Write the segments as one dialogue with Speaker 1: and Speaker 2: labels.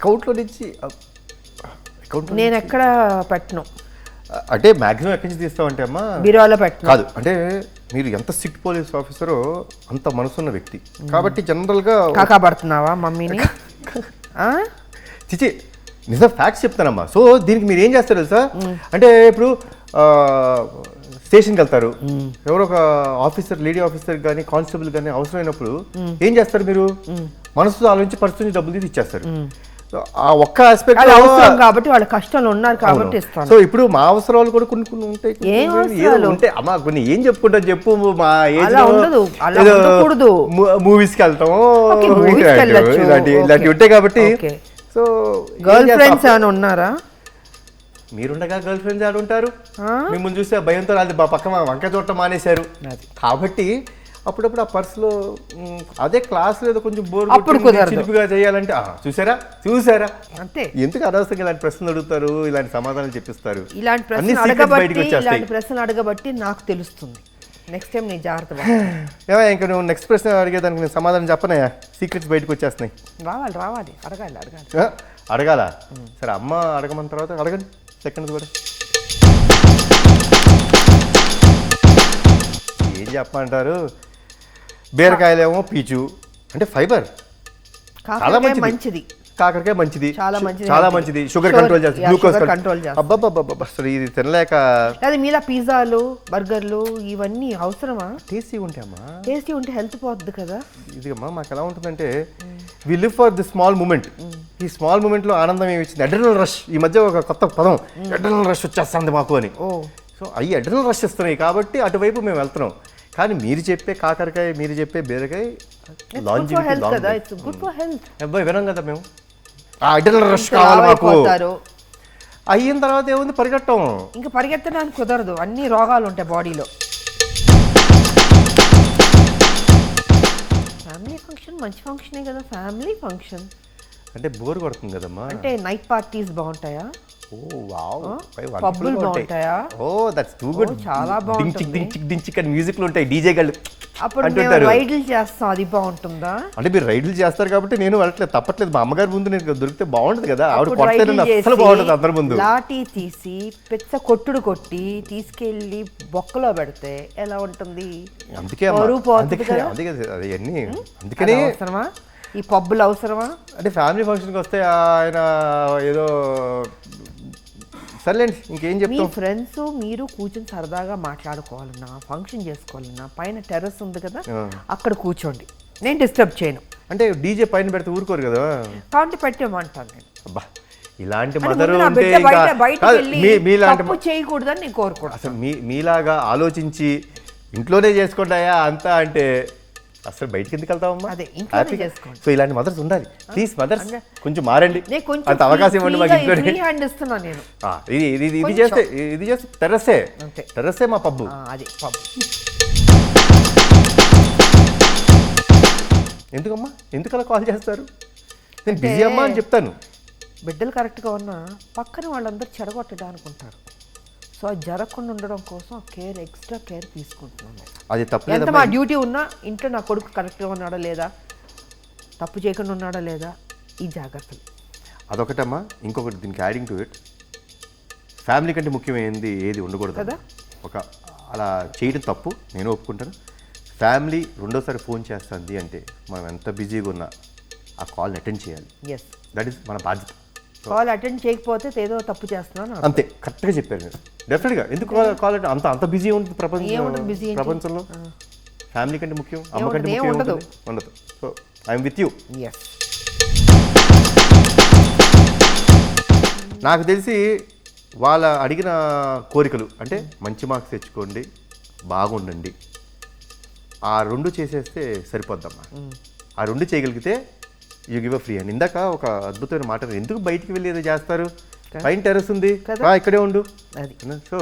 Speaker 1: అకౌంట్లో నుంచి
Speaker 2: నేను ఎక్కడ పెట్టను.
Speaker 1: అంటే మ్యాక్సిమం ఎక్కడి నుంచి తీస్తామంటే అమ్మా
Speaker 2: బీరువాలో పెట్టను.
Speaker 1: కాదు, అంటే మీరు ఎంత స్ట్రిక్ట్ పోలీస్ ఆఫీసరో అంత మనసున్న వ్యక్తి కాబట్టి జనరల్గా
Speaker 2: కాకాపడుతున్నావా మమ్మీని?
Speaker 1: చిచి నిజం ఫ్యాక్ట్స్ చెప్తానమ్మా. సో దీనికి మీరు ఏం చేస్తారు తెలుసా, అంటే ఇప్పుడు స్టేషన్కి వెళ్తారు, ఎవరో ఒక ఆఫీసర్, లేడీ ఆఫీసర్ కానీ కానిస్టేబుల్ కానీ అవసరమైనప్పుడు ఏం చేస్తారు మీరు? మనసుతో ఆలోచించి పరిస్థితి డబ్బులు తీసి ఇచ్చేస్తారు. ఆ ఒక్క ఆస్పెక్ట్
Speaker 2: కాబట్టి వాళ్ళ కష్టాలు ఉన్నారు కాబట్టి ఇస్తాను.
Speaker 1: సో ఇప్పుడు మా అవసరాలు కూడా కొన్ని కొన్ని ఉంటాయి. ఉంటాయి అమ్మా, కొన్ని ఏం చెప్పుకుంటాం చెప్పు. మా ఏజ్ మూవీస్కి వెళ్తాం, ఇలాంటివి ఉంటాయి కాబట్టి. సో
Speaker 2: గర్ల్ ఫ్రెండ్స్ ఏమైనా ఉన్నారా?
Speaker 1: మీరుండగా గర్ల్ ఫ్రెండ్స్ ఆడు ఉంటారు. మిమ్మల్ని చూస్తే భయంతో అది పక్కన వంక చూడటం మానేశారు కాబట్టి అప్పుడప్పుడు ఆ పర్సులో అదే క్లాస్ లేదో కొంచెం బోర్ చిలిపిగా చేయాలంటే చూసారా చూసారా
Speaker 2: అంతే.
Speaker 1: ఎందుకు అనవసరంగా ఇలాంటి ప్రశ్నలు అడుగుతారు, ఇలాంటి సమాధానాలు చెప్పిస్తారు.
Speaker 2: ఇలాంటి ప్రశ్నలు అడగబట్టి నాకు తెలుస్తుంది. నెక్స్ట్ టైం నేను జాగ్రత్త.
Speaker 1: ఇంకా నువ్వు నెక్స్ట్ ప్రశ్న అడిగేదానికి నేను సమాధానం చెప్పనయా, సీక్రెట్స్ బయటకు వచ్చేస్తున్నాయి.
Speaker 2: రావాలి
Speaker 1: అడగాల. సరే అమ్మ అడగమన్న తర్వాత అడగండి సెకండ్ కూడా. ఏం చెప్పమంటారు? బీరకాయలేమో పీచు అంటే ఫైబర్ చాలా మంచిది, కాకరకాయ మంచిది, చాలా మంచిది, షుగర్ కంట్రోల్ చేస్తుంది, గ్లూకోజ్ కంట్రోల్ చేస్తుంది. అబ్బబ్బబ్బబ్బ అసలు ఇది తినలేక.
Speaker 2: అది మీలా పిజ్జాలు బర్గర్లు ఇవన్నీ అవసరమా?
Speaker 1: టేస్టీ ఉంటాయమ్మా,
Speaker 2: టేస్టీ ఉంటే హెల్త్ పోద్ది కదా.
Speaker 1: ఇది అమ్మా మాకు ఎలా ఉంటుందంటే we live for the small moment. ఈ స్మాల్ మూమెంట్ లో ఆనందం ఏమి ఇచ్చింది? Adrenal rush. ఈ మధ్య ఒక కొత్త పదం అడ్రినల్ రష్ వచ్చేస్తుంది మాకు అని. సో అవి అడ్రినల్ రష్ ఇస్తున్నాయి కాబట్టి అటువైపు మేము వెళ్తున్నాం. కానీ మీరు చెప్పే కాకరకాయ, మీరు చెప్పే బీరకాయ అబ్బాయి వినం కదా మేము. అడ్రినల్ రష్ కావాలి మాకు. అయిన తర్వాత ఏముంది, పరిగెట్టం.
Speaker 2: ఇంకా పరిగెత్తడానికి కుదరదు, అన్ని రోగాలు ఉంటాయి బాడీలో. ఫ్యామిలీ ఫంక్షన్ మంచి ఫంక్షనే కదా. ఫ్యామిలీ ఫంక్షన్
Speaker 1: అంటే బోర్ కొడుతుంది కదమ్మా.
Speaker 2: అంటే నైట్ పార్టీస్ బాగుంటాయా?
Speaker 1: పబ్బులు
Speaker 2: బాగుంటాయా?
Speaker 1: That's too good.
Speaker 2: చాలా బాగుంటుంది.
Speaker 1: డించిక్ అని మ్యూజిక్లు ఉంటాయి, డీజే గళ్ళు
Speaker 2: అప్పుడు మేము రైడ్లు చేస్తాం, అది బాగుంటుందా?
Speaker 1: అంటే మీరు రైడ్లు చేస్తారు కాబట్టి నేను వెళ్ళట్లేదు, తప్పట్లేదు. మా అమ్మగారి ముందు నేను దొరికితే బాగుంటుంది కదా, ఆవిడ అసలు బాగుంటుంది అందరి ముందు.
Speaker 2: లాఠీ తీసి పెద్ద కొట్టుడు కొట్టి తీసుకెళ్లి బొక్కలో పెడితే ఎలా ఉంటుంది?
Speaker 1: అందుకే అందుకనే
Speaker 2: అవసరమా ఈ పబ్బులు? అవసరమా?
Speaker 1: అంటే ఫ్యామిలీ ఫంక్షన్కి వస్తే ఆయన ఏదో సర్లేండి ఇంకేం చెప్తాం.
Speaker 2: మీ ఫ్రెండ్స్ మీరు కూర్చొని సరదాగా మాట్లాడుకోవాలన్నా, ఫంక్షన్ చేసుకోవాలన్నా పైన టెర్రస్ ఉంది కదా, అక్కడ కూర్చోండి, నేను డిస్టర్బ్ చేయను.
Speaker 1: అంటే డీజే పైన పెడితే ఊరుకోరు కదా,
Speaker 2: కాబట్టి పెట్టేమంటాను నేను.
Speaker 1: అబ్బా ఇలాంటి మదరు
Speaker 2: చేయకూడదని నేను కోరుకోను.
Speaker 1: అసలు మీలాగా ఆలోచించి ఇంట్లోనే చేసుకుంటాయా అంతా అంటే అసలు బయటికి ఎందుకు వెళ్తామమ్మా? సో ఇలాంటి మదర్స్ ఉండాలి. ప్లీజ్ మదర్స్ కొంచెం మారండి, అంత అవకాశం ఇవ్వండి మాకు. ఇది చేస్తే టెర్రస్సే మా పబ్బు. ఎందుకమ్మా, ఎందుకు అలా కాల్ చేస్తారు? నేను బిజీ అమ్మా అని చెప్తాను.
Speaker 2: బిడ్డలు కరెక్ట్గా ఉన్నా పక్కన వాళ్ళందరూ చెడగొట్టడానికి ఉంటారు. సో అది జరగకుండా ఉండడం కోసం ఎక్స్ట్రా కేర్ తీసుకుంటున్నాను.
Speaker 1: అది తప్పలేదు.
Speaker 2: ఎంత మా డ్యూటీ ఉన్నా ఇంట్లో నా కొడుకు కరెక్ట్గా ఉన్నాడా లేదా, తప్పు చేయకుండా ఉన్నాడా లేదా, ఈ జాగ్రత్తలు.
Speaker 1: అదొకటమ్మా. ఇంకొకటి దీనికి యాడింగ్ టు ఇట్, ఫ్యామిలీ కంటే ముఖ్యమైనది ఏది ఉండకూడదు కదా. ఒక అలా చేయడం తప్పు, నేను ఒప్పుకుంటాను. ఫ్యామిలీ రెండోసారి ఫోన్ చేస్తుంది అంటే మనం ఎంత బిజీగా ఉన్నా ఆ కాల్ని అటెండ్ చేయాలి. దట్ ఈస్ మన బాధ్యత.
Speaker 2: కాల్ అటెండ్ చేయకపోతే ఏదో తప్పు చేస్తున్నాను అంతే.
Speaker 1: కరెక్ట్గా చెప్పారు మీరు. డెఫినెట్గా ఎందుకు కాల్ అంత బిజీ ఉంటుంది ప్రపంచంలో. ఫ్యామిలీ కంటే ముఖ్యం, అమ్మ కంటే ముఖ్యం ఉండదు. So I'm with you. నాకు తెలిసి వాళ్ళ అడిగిన కోరికలు అంటే మంచి మార్క్స్ తెచ్చుకోండి, బాగుండండి, ఆ రెండు చేసేస్తే సరిపోద్దమ్మా. ఆ రెండు చేయగలిగితే you give a free and. ఇందాక ఒక అద్భుతమైన మాట, ఎందుకు బయటికి వెళ్ళి ఏదో చేస్తారు, పైన టెర్రస్ ఉంది ఇక్కడే ఉండు. సో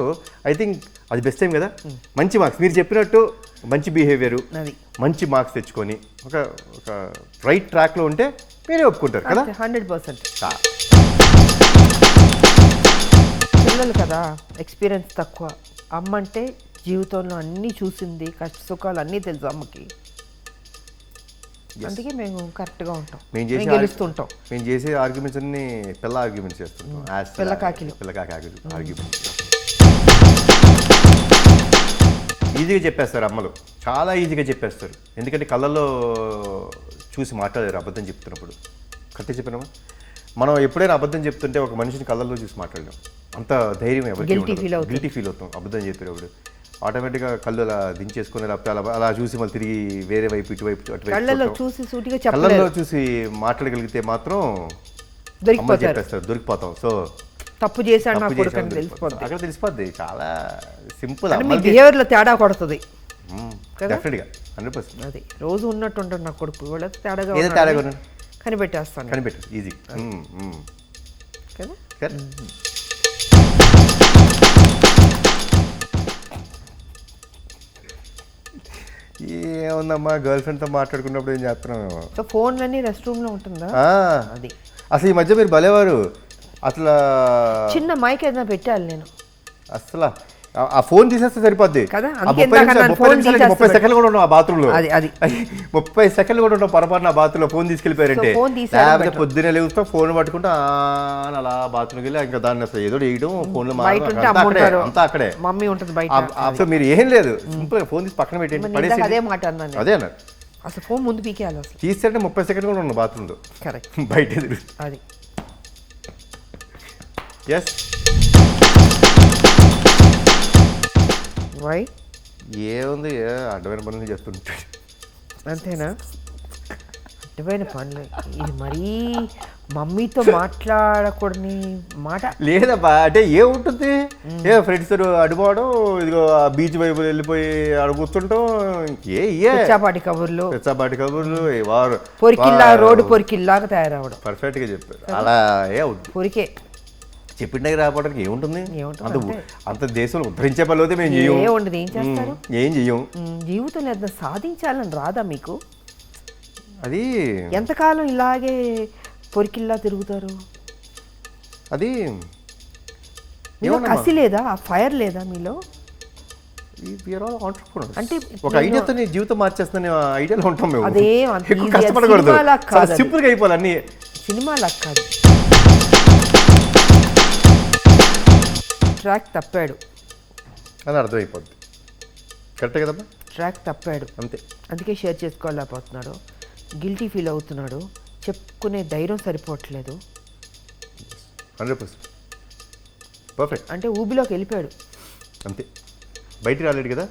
Speaker 1: ఐ థింక్ అది బెస్ట్ టైం కదా. మంచి మార్క్స్ మీరు చెప్పినట్టు మంచి బిహేవియర్, మంచి మార్క్స్ తెచ్చుకొని ఒక రైట్ ట్రాక్లో ఉంటే మీరే ఒప్పుకుంటారు కదా.
Speaker 2: 100%. పిల్లలు కదా, ఎక్స్పీరియన్స్ తక్కువ. అమ్మ అంటే జీవితంలో అన్నీ చూసింది, కష్ట సుఖాలు అన్నీ తెలుసు అమ్మకి. అందుకే మేము కరెక్ట్గా ఉంటాం,
Speaker 1: మేము
Speaker 2: మేము
Speaker 1: చేసే
Speaker 2: గెలుస్తుంటాం.
Speaker 1: మేము చేసే ఆర్గ్యుమెంట్స్ అన్ని పిల్ల ఆర్గ్యుమెంట్స్ చేస్తుంటాం.
Speaker 2: పిల్లకాకిలు.
Speaker 1: పిల్లకాకి ఆర్గ్యుమెంట్స్ ఈజీగా చెప్పేస్తారు అమ్మలు, చాలా ఈజీగా చెప్పేస్తారు. ఎందుకంటే కళ్ళల్లో చూసి మాట్లాడారు అబద్ధం చెప్తున్నప్పుడు. కరెక్ట్ చెప్పినామా? మనం ఎప్పుడైనా అబద్ధం చెప్తుంటే ఒక మనిషిని కళ్ళల్లో చూసి మాట్లాడలేం. అంత ధైర్యం ఎవరికి గిల్టీ ఫీల్ అవుతాం అబద్ధం చెప్పేటప్పుడు. ఆటోమేటిక్గా కళ్ళు అలా దించేసుకుని లేకపోతే అలా చూసి మళ్ళీ తిరిగి వేరే వైపు ఇటువైపు
Speaker 2: కళ్ళల్లో
Speaker 1: అటువైపు
Speaker 2: చూసి సూటిగా
Speaker 1: కళ్ళల్లో
Speaker 2: చెప్పలేదు,
Speaker 1: చూసి మాట్లాడగలిగితే మాత్రం అమ్మ
Speaker 2: దొరికిపోతారు.
Speaker 1: చెప్పేస్తారు, దొరికిపోతాం. సో
Speaker 2: తప్పు చేశాడు నా
Speaker 1: తప్పు
Speaker 2: కొడుకు
Speaker 1: చేసామని
Speaker 2: అని తెలిసిపోద్ది.
Speaker 1: అక్కడ తెలిసిపోద్ది. చాలా సింపుల్.
Speaker 2: అంటే మీ బిహేవియర్లో తేడా కొడుతుంది కదా?
Speaker 1: డెఫినెట్గా 100%.
Speaker 2: అది రోజు ఉన్నట్టు ఉంటాడు నా కొడుకు, వాళ్ళ తేడాగా
Speaker 1: ఏదో
Speaker 2: ఉన్నాడని
Speaker 1: తేడా కొన్నాను
Speaker 2: కనిపెట్టేస్తాను
Speaker 1: కనిపెట్టు ఈజీ
Speaker 2: కదా.
Speaker 1: ఏముందమ్మా, గర్ల్ ఫ్రెండ్తో మాట్లాడుకున్నప్పుడు ఏం చేస్తున్నాం.
Speaker 2: సో ఫోన్లన్నీ రెస్ట్ రూమ్లో ఉంటుందా? అది
Speaker 1: అసలు ఈ మధ్య మీరు భలేవారు. అసలు
Speaker 2: చిన్న మైక్ ఏదైనా పెట్టాలి నేను
Speaker 1: అసలు ఆ ఫోన్ తీసేస్తే సరిపోద్ది
Speaker 2: కదా.
Speaker 1: ఆ
Speaker 2: అందుకే
Speaker 1: 30
Speaker 2: ఇందాక నన్ను ఫోన్
Speaker 1: 30 సెకండ్లు కూడా ఉన్నాం ఆ బాత్రూంలో.
Speaker 2: అది
Speaker 1: 30 సెకండ్లు కూడా ఉన్నాం పొరపాటు నా బాత్రూంలో ఫోన్ తీసుకెళ్ళిపోయారంటే.
Speaker 2: సో ఫోన్ తీసేయడం
Speaker 1: లేకపోతే
Speaker 2: better.
Speaker 1: పొద్దునే లేవుతాం ఫోన్ పట్టుకుంటా అని అలా బాత్రూమ్కి వెళ్ళి ఇంకా దాన్ని అసలు ఏదో వేయడం ఫోన్లో
Speaker 2: బయట ఉంటే అమ్మ ఉంటారు,
Speaker 1: అంతా అక్కడే
Speaker 2: మమ్మీ ఉంటుంది బయట.
Speaker 1: అసలు మీరు ఏం లేదు, సింపుల్గా ఫోన్ తీసి పక్కన పెట్టండి,
Speaker 2: మరి
Speaker 1: పడేసి.
Speaker 2: ఇందాక అదే మాట అన్నాను నేను.
Speaker 1: అదే అన్నారు
Speaker 2: అసలు ఫోన్ ముందు పీకేయాలి అసలు.
Speaker 1: తీసేస్తే 30 సెకండ్లు కూడా ఉన్నాం బాత్రూంలో
Speaker 2: కరెక్ట్.
Speaker 1: బయట ఎదురు.
Speaker 2: అది
Speaker 1: ఎస్
Speaker 2: వై
Speaker 1: ఏముంది, అడ్డమైన పనులు చేస్తుంటాడు
Speaker 2: అంతేనా? అడ్డమైన పనులు. ఇది మరీ మమ్మీతో మాట్లాడకూడని మాట.
Speaker 1: లేదబ్బా, అంటే ఏముంటుంది, ఏ ఫ్రెండ్స్ అడిపోవడం, ఇదిగో బీచ్ వైపు వెళ్ళిపోయి అడుగుతుంటాం.
Speaker 2: చాపాటి కబుర్లు,
Speaker 1: పెచ్చాపాటి కబుర్లు, వారు
Speaker 2: పొరికిల్లా రోడ్డు పొరికిల్లాగా తయారవడం.
Speaker 1: పర్ఫెక్ట్గా చెప్పారు. అలా ఏ అవుతుంది
Speaker 2: పొరికే
Speaker 1: చెప్పిండకి రావడానికి ఏముంటుంది.
Speaker 2: ఏముంటుంది
Speaker 1: అంత దేశంలో ఉద్ధరించే పనులు అయితే మేము చెయ్యం.
Speaker 2: ఏముండదు, ఏం చేస్తారు?
Speaker 1: ఏం చెయ్యం.
Speaker 2: జీవితంలో ఏదైనా సాధించాలని రాదా మీకు?
Speaker 1: అది
Speaker 2: ఎంతకాలం ఇలాగే పొరికిల్లా తిరుగుతారు?
Speaker 1: అది
Speaker 2: మీలో కసి లేదా, ఆ ఫైర్ లేదా మీలో?
Speaker 1: అంటే ఒక ఐడియాతో నీ జీవితం మార్చేస్తున్న ఐడియాలో ఉంటాం మేము.
Speaker 2: అదేం అంత
Speaker 1: ఎక్కువ
Speaker 2: easy.
Speaker 1: కష్టపడకూడదు,
Speaker 2: సినిమాలా కాదు,
Speaker 1: సింపుల్గా అయిపోవాలి అన్ని.
Speaker 2: సినిమాలా కాదు. ట్రాక్ తప్పాడు
Speaker 1: అని అర్థమైపోద్ది. కరెక్టే కదమ్మా?
Speaker 2: ట్రాక్ తప్పాడు
Speaker 1: అంతే.
Speaker 2: అందుకే షేర్ చేసుకోలేకపోతున్నాడు, గిల్టీ ఫీల్ అవుతున్నాడు, చెప్పుకునే ధైర్యం సరిపోవట్లేదు.
Speaker 1: 100% పర్ఫెక్ట్.
Speaker 2: అంటే ఊబిలోకి వెళ్ళిపోయాడు,
Speaker 1: అంతే. బయటికి రాలేడు కదా,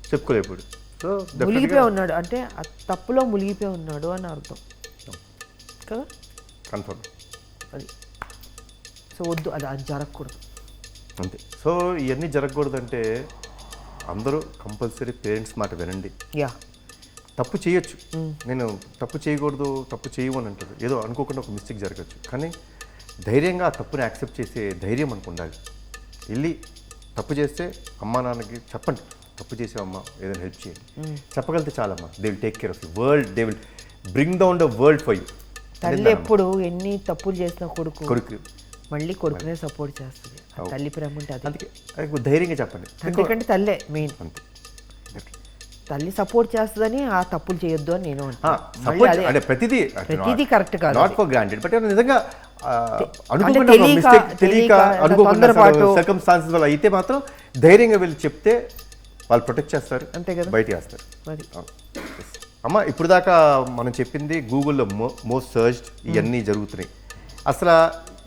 Speaker 1: చెప్పుకోలేకపోయాడు. సో
Speaker 2: మునిగిపోయి ఉన్నాడు. అంటే ఆ తప్పులో మునిగిపోయి ఉన్నాడు అని అర్థం కదా.
Speaker 1: కన్ఫర్మ్
Speaker 2: అది. సో వద్దు, అది జరగకూడదు.
Speaker 1: అంతే. సో ఇవన్నీ జరగకూడదంటే అందరూ కంపల్సరీ పేరెంట్స్ మాట వినండి.
Speaker 2: యా,
Speaker 1: తప్పు చేయొచ్చు, నేను తప్పు చేయకూడదు, తప్పు చేయమని అంటారు. ఏదో అనుకోకుండా ఒక మిస్టేక్ జరగచ్చు, కానీ ధైర్యంగా ఆ తప్పుని యాక్సెప్ట్ చేసే ధైర్యం మనకు ఉండాలి. వెళ్ళి తప్పు చేస్తే అమ్మా నాన్నకి చెప్పండి, తప్పు చేసావమ్మా ఏదైనా హెల్ప్ చేయండి, చెప్పగలిగితే చాలమ్మా. They will take care of you world, they will bring down the world for you.
Speaker 2: తల్లి ఎప్పుడు ఎన్ని తప్పులు చేసిన
Speaker 1: కొడుకు
Speaker 2: మళ్ళీ కొడుకునే సపోర్ట్ చేస్తుంది. ఆ తల్లి ప్రేమ ఉంటే అది.
Speaker 1: అందుకే ధైర్యంగా చెప్పండి.
Speaker 2: ఎందుకంటే తల్లే మెయిన్.
Speaker 1: అంతే.
Speaker 2: తల్లి సపోర్ట్ చేస్తుందని ఆ తప్పులు చేయొద్దు అని నేను
Speaker 1: అంటే
Speaker 2: ప్రతిదీ కరెక్ట్ కాదు,
Speaker 1: నాట్ ఫర్ గ్రాంటెడ్. బట్ నిజంగా
Speaker 2: తెలియక
Speaker 1: సర్కమ్స్టాన్సెస్ వల్ల అయితే మాత్రం ధైర్యంగా వెళ్ళి చెప్తే వాళ్ళు ప్రొటెక్ట్ చేస్తారు,
Speaker 2: అంతే కదా,
Speaker 1: బయట వేస్తారు. అమ్మ ఇప్పుడు దాకా మనం చెప్పింది గూగుల్లో మోస్ట్ సర్చ్డ్ ఇవన్నీ జరుగుతున్నాయి. అసలు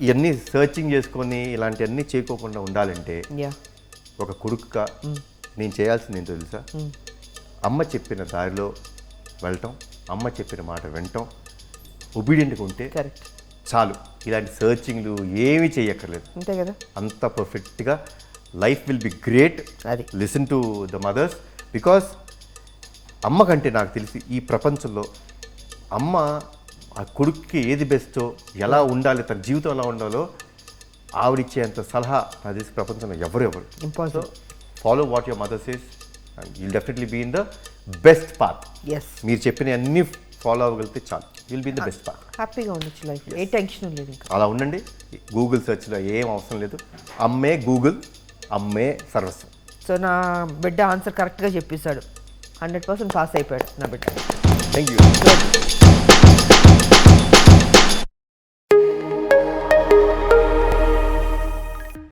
Speaker 1: ఇవన్నీ సర్చింగ్ చేసుకొని ఇలాంటివన్నీ చేయకోకుండా ఉండాలంటే ఒక కొడుకుగా నేను చేయాల్సింది ఏంటో తెలుసా? అమ్మ చెప్పిన దారిలో వెళ్ళటం, అమ్మ చెప్పిన మాట వినటం, ఒబీడియంట్గా ఉంటే చాలు. ఇలాంటి సర్చింగ్లు ఏమీ చేయక్కర్లేదు,
Speaker 2: అంతే కదా.
Speaker 1: అంత పర్ఫెక్ట్గా లైఫ్ విల్ బి గ్రేట్.
Speaker 2: అది
Speaker 1: listen to the mothers, because అమ్మ కంటే నాకు తెలిసి ఈ ప్రపంచంలో అమ్మ ఆ కొడుక్కి ఏది బెస్టో, ఎలా ఉండాలి, తన జీవితం ఎలా ఉండాలో ఆవిడిచ్చేంత సలహా నాకు తెలిసి ప్రపంచంలో ఎవరు
Speaker 2: impossible.
Speaker 1: Follow what your mother says and you'll definitely be in the best path. మీరు చెప్పిన అన్ని ఫాలో అవ్వగలిగితే చాలు, will be in the best path.
Speaker 2: హ్యాపీగా ఉండొచ్చు లైఫ్, ఏ టెన్షన్ లేదు.
Speaker 1: అలా ఉండండి. గూగుల్ సెర్చ్లో ఏం అవసరం లేదు, అమ్మే గూగుల్, అమ్మే సర్వస్వం.
Speaker 2: సో నా బిడ్డ ఆన్సర్ కరెక్ట్గా చెప్పేశాడు, 100% పాస్ అయిపోయాడు నా బిడ్డ.
Speaker 1: Thank you